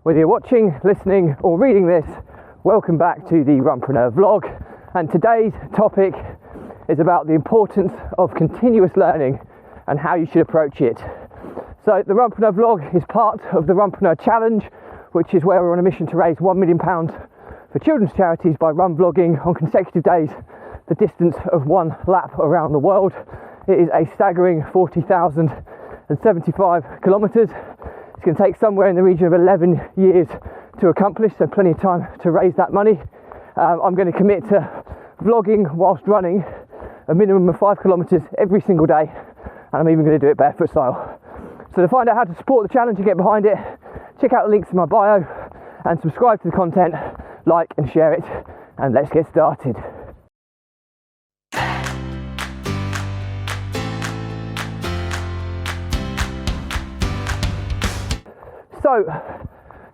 Whether you're watching, listening or reading this, welcome back to the Runpreneur vlog, and today's topic is about the importance of continuous learning and how you should approach it. So the Runpreneur vlog is part of the Runpreneur challenge, which is where we're on a mission to raise £1 million for children's charities by run vlogging on consecutive days the distance of one lap around the world. It is a staggering 40,075 kilometres. It's going to take somewhere in the region of 11 years to accomplish, so plenty of time to raise that money. I'm going to commit to vlogging whilst running a minimum of 5 kilometres every single day, and I'm even going to do it barefoot style. So to find out how to support the challenge and get behind it, check out the links in my bio and subscribe to the content, like and share it, and let's get started. So,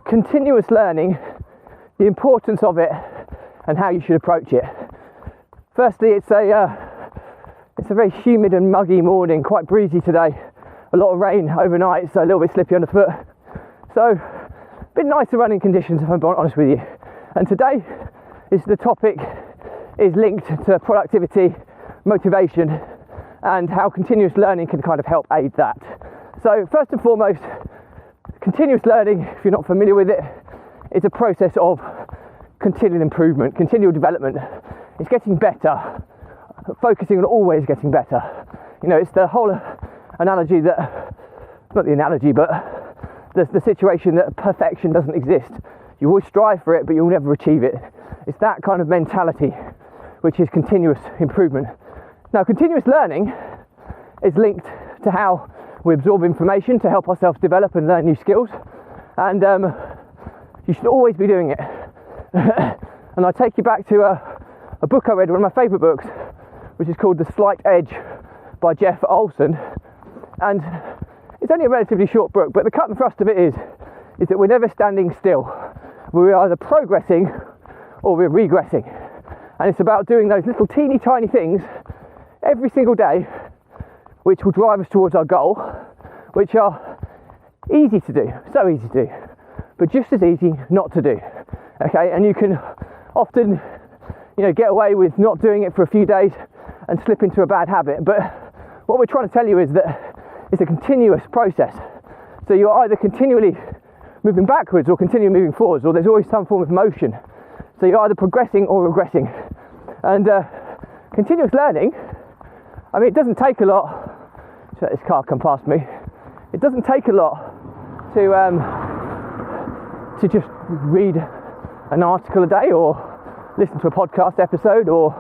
continuous learning, the importance of it and how you should approach it. Firstly, it's a very humid and muggy morning, quite breezy today. A lot of rain overnight, so a little bit slippy underfoot. So, a bit nicer running conditions, if I'm honest with you. And today, the topic is linked to productivity, motivation, and how continuous learning can kind of help aid that. So, first and foremost, continuous learning, if you're not familiar with it, is a process of continual improvement, continual development. It's getting better, focusing on always getting better. You know, it's the whole analogy that, not the analogy, but the situation that perfection doesn't exist. You always strive for it, but you'll never achieve it. It's that kind of mentality, which is continuous improvement. Now, continuous learning is linked to how we absorb information to help ourselves develop and learn new skills, and you should always be doing it. And I take you back to a book I read, one of my favourite books, which is called The Slight Edge by Jeff Olson, and it's only a relatively short book, but the cut and thrust of it is that we're never standing still. We're either progressing or we're regressing, and it's about doing those little teeny tiny things every single day which will drive us towards our goal, which are easy to do, so easy to do, but just as easy not to do. Okay, and you can often, get away with not doing it for a few days and slip into a bad habit. But what we're trying to tell you is that it's a continuous process. So you're either continually moving backwards or continually moving forwards, or there's always some form of motion. So you're either progressing or regressing. And continuous learning, I mean, it doesn't take a lot. Let this car come past me. It doesn't take a lot to just read an article a day, or listen to a podcast episode, or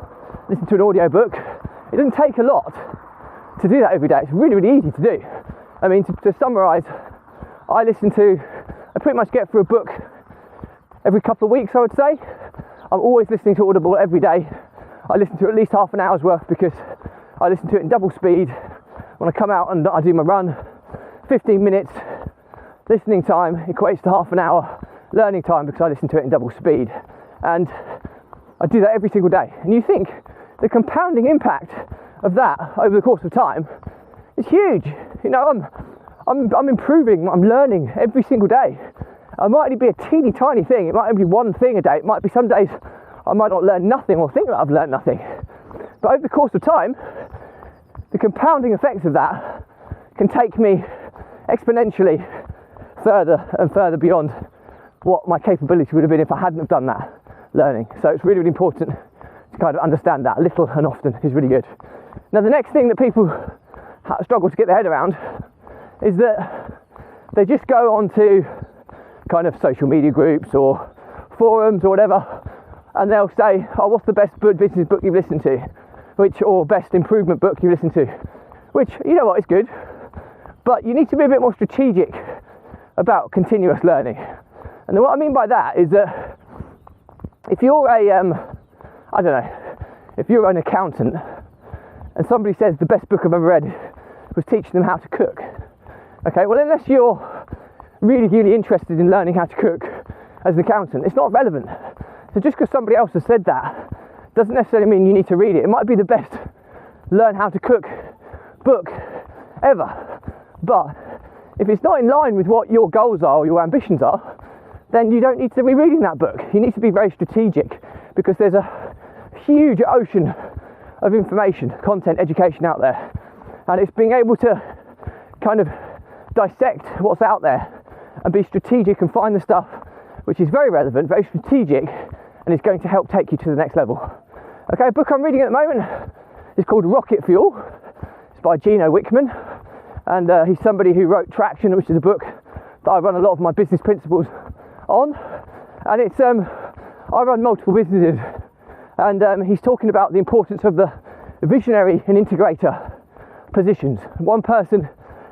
listen to an audio book. It doesn't take a lot to do that every day. It's really, really easy to do. I mean, to summarise, I pretty much get through a book every couple of weeks, I would say. I'm always listening to Audible every day. I listen to at least half an hour's worth because I listen to it in double speed. When I come out and I do my run, 15 minutes listening time equates to half an hour learning time because I listen to it in double speed. And I do that every single day. And you think the compounding impact of that over the course of time is huge. I'm improving, I'm learning every single day. It might only be a teeny tiny thing. It might only be one thing a day. It might be some days I might not learn nothing or think that I've learned nothing. But over the course of time, the compounding effects of that can take me exponentially further and further beyond what my capability would have been if I hadn't have done that learning. So it's really, really important to kind of understand that little and often is really good. Now, the next thing that people struggle to get their head around is that they just go onto kind of social media groups or forums or whatever, and they'll say, oh, what's the best business book you've listened to? Or best improvement book you listen to, which, you know what, is good, but you need to be a bit more strategic about continuous learning. And what I mean by that is that if you're if you're an accountant and somebody says the best book I've ever read was teaching them how to cook, okay, well, unless you're really, really interested in learning how to cook as an accountant, it's not relevant. So just because somebody else has said that doesn't necessarily mean you need to read it. It might be the best learn how to cook book ever, but if it's not in line with what your goals are or your ambitions are, then you don't need to be reading that book. You need to be very strategic, because there's a huge ocean of information, content, education out there, and it's being able to kind of dissect what's out there and be strategic and find the stuff which is very relevant, very strategic, and is going to help take you to the next level. Okay, a book I'm reading at the moment is called Rocket Fuel. It's by Gino Wickman, and he's somebody who wrote Traction, which is a book that I run a lot of my business principles on. And it's I run multiple businesses, and he's talking about the importance of the visionary and integrator positions. One person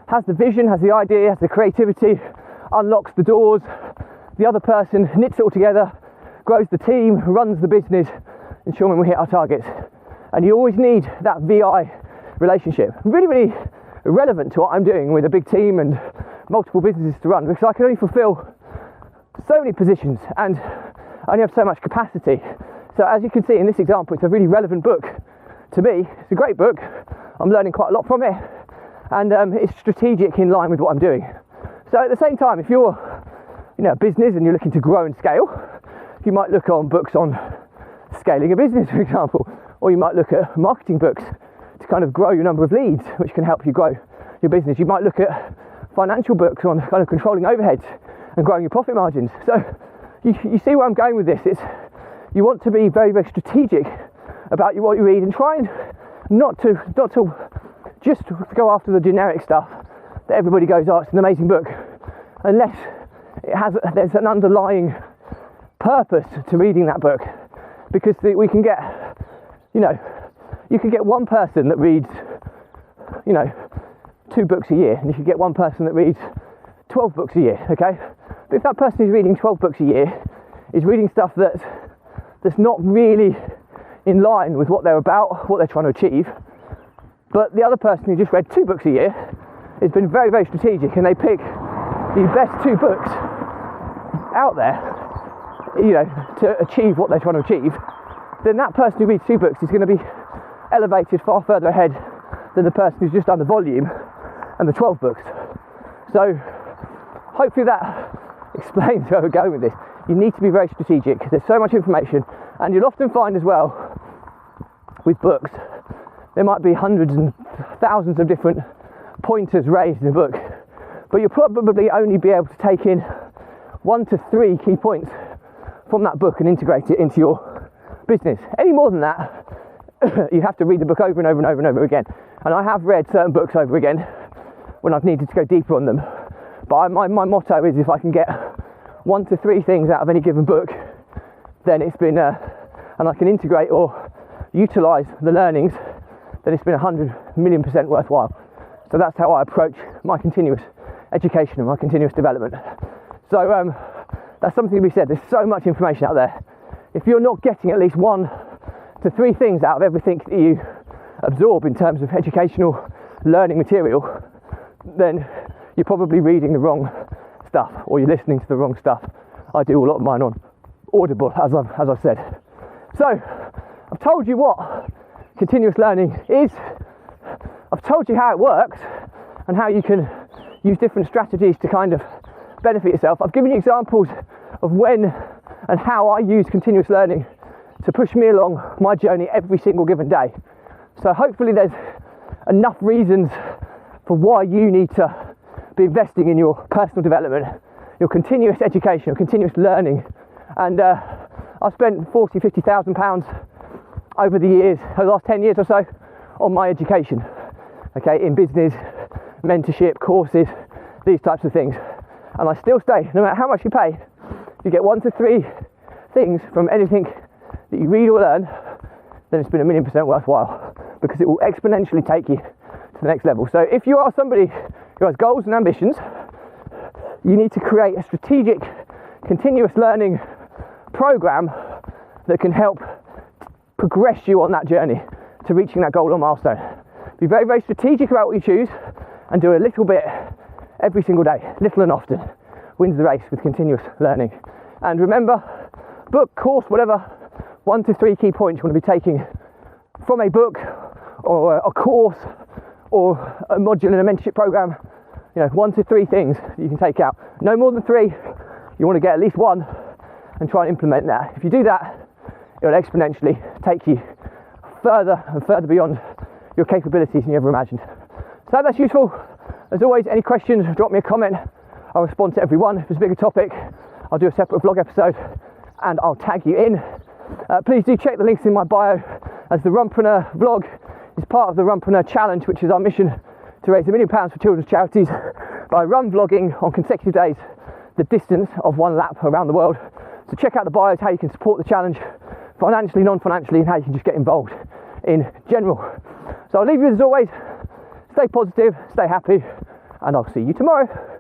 has the vision, has the idea, has the creativity, unlocks the doors. The other person knits it all together, grows the team, runs the business, ensuring we hit our targets. And you always need that VI relationship. Really, really relevant to what I'm doing with a big team and multiple businesses to run, because I can only fulfill so many positions and I only have so much capacity. So as you can see in this example, it's a really relevant book to me. It's a great book. I'm learning quite a lot from it, and it's strategic in line with what I'm doing. So at the same time, if you're a business and you're looking to grow and scale, you might look on books on scaling a business, for example, or you might look at marketing books to kind of grow your number of leads, which can help you grow your business. You might look at financial books on kind of controlling overheads and growing your profit margins. So you see where I'm going with this. It's you want to be very, very strategic about what you read, and try and not to just go after the generic stuff that everybody goes, oh, it's an amazing book, unless there's an underlying purpose to reading that book. Because we can get, you can get one person that reads, 2 books a year, and you can get one person that reads 12 books a year, okay? But if that person who's reading 12 books a year is reading stuff that's not really in line with what they're about, what they're trying to achieve, but the other person who just read 2 books a year has been very, very strategic, and they pick the best 2 books out there, to achieve what they're trying to achieve, then that person who reads 2 books is going to be elevated far further ahead than the person who's just done the volume and the 12 books. So hopefully that explains where we're going with this. You need to be very strategic. There's so much information, and you'll often find as well with books, there might be hundreds and thousands of different pointers raised in a book, but you'll probably only be able to take in 1 to 3 key points from that book and integrate it into your business. Any more than that, you have to read the book over and over and over and over again. And I have read certain books over again when I've needed to go deeper on them. But my motto is, if I can get 1 to 3 things out of any given book, then it's been, and I can integrate or utilise the learnings, then it's been 100,000,000% worthwhile. So that's how I approach my continuous education and my continuous development. So that's something to be said. There's so much information out there. If you're not getting at least 1 to 3 things out of everything that you absorb in terms of educational learning material, then you're probably reading the wrong stuff, or you're listening to the wrong stuff. I do a lot of mine on Audible, as I've said. So I've told you what continuous learning is. I've told you how it works and how you can use different strategies to kind of benefit yourself. I've given you examples of when and how I use continuous learning to push me along my journey every single given day. So hopefully there's enough reasons for why you need to be investing in your personal development, your continuous education, your continuous learning. And I've spent £40,000-50,000 over the years, over the last 10 years or so, on my education, okay, in business, mentorship, courses, these types of things. And I still say, no matter how much you pay, you get 1 to 3 things from anything that you read or learn, then it's been 1,000,000% worthwhile, because it will exponentially take you to the next level. So if you are somebody who has goals and ambitions, you need to create a strategic, continuous learning program that can help progress you on that journey to reaching that goal or milestone. Be very, very strategic about what you choose, and do a little bit every single day. Little and often wins the race with continuous learning. And remember, book, course, whatever, 1 to 3 key points you want to be taking from a book or a course or a module in a mentorship program. 1 to 3 things you can take out. No more than 3. you want to get at least one and try and implement that. If you do that, it will exponentially take you further and further beyond your capabilities than you ever imagined. So that's useful. As always, any questions, drop me a comment. I'll respond to every one. If it's a bigger topic, I'll do a separate vlog episode and I'll tag you in. Please do check the links in my bio, as the Runpreneur vlog is part of the Runpreneur challenge, which is our mission to raise £1 million for children's charities by run vlogging on consecutive days the distance of 1 lap around the world. So check out the bios, how you can support the challenge financially, non-financially, and how you can just get involved in general. So I'll leave you as always. Stay positive, stay happy, and I'll see you tomorrow.